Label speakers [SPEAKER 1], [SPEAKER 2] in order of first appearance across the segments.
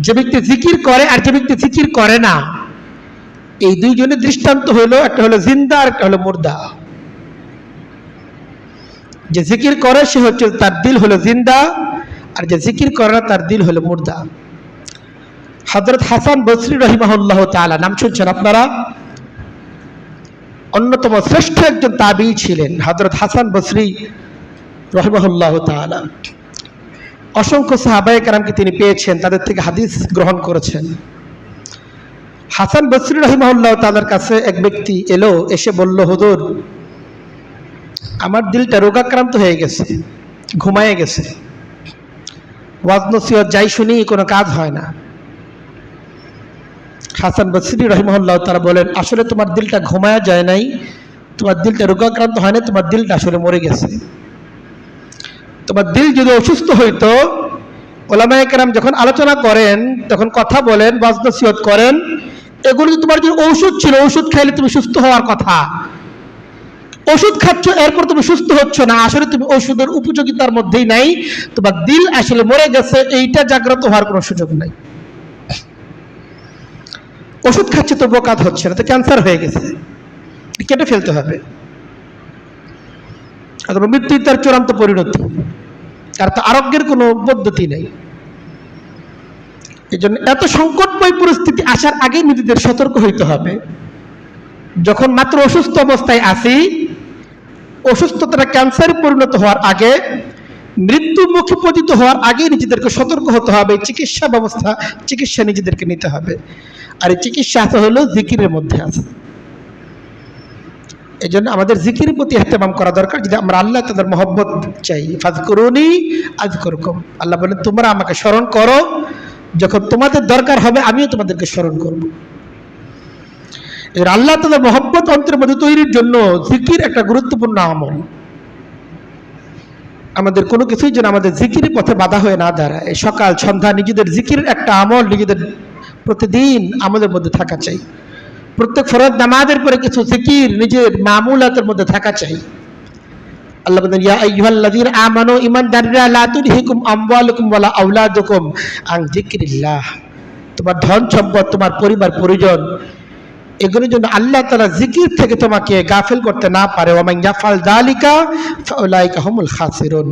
[SPEAKER 1] যে ব্যক্তি জিকির করে আর যে ব্যক্তি জিকির করে না, এই দুইজনের দৃষ্টান্ত হলো, একটা হলো জিন্দা আর একটা হলো মুর্দা। যে জিকির করে সে হচ্ছে, তার দিল হলো জিন্দা, আর যে জিকির করে না তার দিল হলো মুর্দা। হযরত হাসান বসরি রাহিমাহুল্লাহ তাআলা, নাম শুনছেন আপনারা? অন্যতম শ্রেষ্ঠ একজন তাবিঈ ছিলেন হযরত হাসান বসরি রাহিমাহুল্লাহ তাআলা। অসংখ্য সাহাবায়ে কেরামকে তিনি পেয়েছেন, তাদের থেকে হাদিস গ্রহণ করেছেন। হাসান বসরি রাহিমাহুল্লাহ তাআলার কাছে এক ব্যক্তি এলো, এসে বলল, হুজুর, আমার দিলটা রোগাক্রান্ত হয়ে গেছে, ঘুমায়ে গেছে, ওয়াজ নসিহত যাই শুনি কোনো কাজ হয় না। হাসান বসরি রাহিমাহুল্লাহ তাআলা বলেন, আসলে তোমার দিলটা ঘুমায়া যায় নাই, তোমার দিলটা রোগাক্রান্ত হয় না, তোমার দিলটা আসলে মরে গেছে। তোমার দিল যদি অসুস্থ হইতো, উলামায়ে কেরাম যখন আলোচনা করেন, তখন কথা বলেন, ওয়াজ নসিহত করেন, এগুলো তোমার যে ঔষধ ছিল, ঔষধ খাইলে তুমি সুস্থ হওয়ার কথা, ওষুধ খাচ্ছ এরপর তুমি সুস্থ হচ্ছ না, আসলে তুমি ওষুধের উপযোগিতার মধ্যেই নাই, তোমার দিল আসলে মরে গেছে, এইটা জাগ্রত হওয়ার কোনো সুযোগ নাই। ওষুধ খাচ্ছে তো বোকাত হচ্ছে না, তো ক্যান্সার হয়ে গেছে, কেটে ফেলতে হবে, অথবা মৃত্যুই তার চূড়ান্ত পরিণতি, আর তো আরোগ্যের কোনো পদ্ধতি নেই। এই জন্য এত সংকটময় পরিস্থিতি আসার আগে নিজেদের সতর্ক হইতে হবে। যখন মাত্র অসুস্থ অবস্থায় আছি, অসুস্থতাটা ক্যান্সারে পরিণত হওয়ার আগে, মৃত্যু মুখে পতিত হওয়ার আগে নিজেদেরকে সতর্ক হতে হবে। চিকিৎসা নিজেদেরকে নিতে হবে। আর এই চিকিৎসা আছে হলো জিকিরের মধ্যে আছে। এই জন্য আমাদের জিকিরের প্রতি ইহতেমাম করা দরকার। যদি আমরা আল্লাহ তাদের মহব্বত চাই, ফাযকুরুনি আযকুরকুম, আল্লাহ বলেন তোমরা আমাকে স্মরণ করো, যখন তোমাদের দরকার হবে আমিও তোমাদেরকে স্মরণ করব। এর আল্লাহ তাদের মহব্বত অন্তরের মধ্যে তৈরির জন্য জিকির একটা গুরুত্বপূর্ণ আমল। আমাদের কোনো কিছুই যেন আমাদের জিকিরের পথে বাধা হয়ে না দাঁড়ায়। সকাল সন্ধ্যা নিজেদের জিকিরের একটা আমল নিজেদের প্রতিদিন আমাদের মধ্যে থাকা চাই। প্রত্যেক ফরজ নামাজের পরে কিছু জিকির নিজের মামুলাতের মধ্যে থাকা চাই। আল্লাহ বলেন, ইয়া আইয়ুহাল্লাযীনা আমানু, ঈমানদাররা, লা তুলহিকুম আমওয়ালুকুম ওয়ালা আওলাদুকুম আন যিকরিল্লাহ। তোমার ধন সম্পদ, তোমার পরিবার পরিজন, এগুলোর জন্য আল্লাহ তাআলা জিকির থেকে তোমাকে গাফিল করতে না পারে। ওয়া মান ইয়াফআল যালিকা ফাউলাইকা হুমুল খাসিরুন।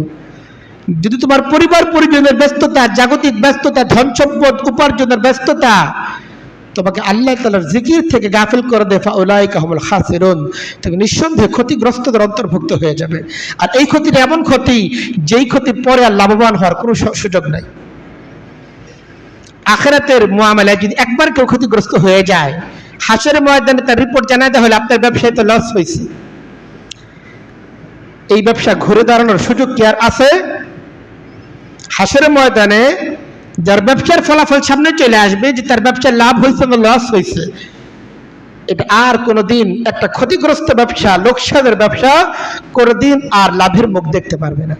[SPEAKER 1] যদি তোমার পরিবার পরিজনের ব্যস্ততা, জাগতিক ব্যস্ততা, ধন সম্পদ উপার্জনের ব্যস্ততা তোমাকে আল্লাহ তাআলার জিকির থেকে গাফিল করে দেয়, ফাউলাইকা হুমুল খাসিরুন, তুমি নিঃসন্দেহে ক্ষতিগ্রস্তদের অন্তর্ভুক্ত হয়ে যাবে। আর এই ক্ষতিটা এমন ক্ষতি, যেই ক্ষতির পরে আর লাভবান হওয়ার কোনো সুযোগ নাই। আখিরাতের মুআমালায় যদি একবার কেউ ক্ষতিগ্রস্ত হয়ে যায়, হাসরের ময়দানে তার রিপোর্ট জানাতে হলে আপনার ব্যবসায় তো লস হয়েছে, এই ব্যবসা ঘুরে দাঁড়ানোর সুযোগ কি আর আছে? হাসরের ময়দানে যার ব্যবসার ফলাফল সামনে চলে আসবে যে তার ব্যবসার লাভ হয়েছে বা লস হয়েছে, এটা আর কোনোদিন একটা ক্ষতিগ্রস্ত ব্যবসা, লোকসানের ব্যবসা কোনোদিন আর লাভের মুখ দেখতে পারবে না।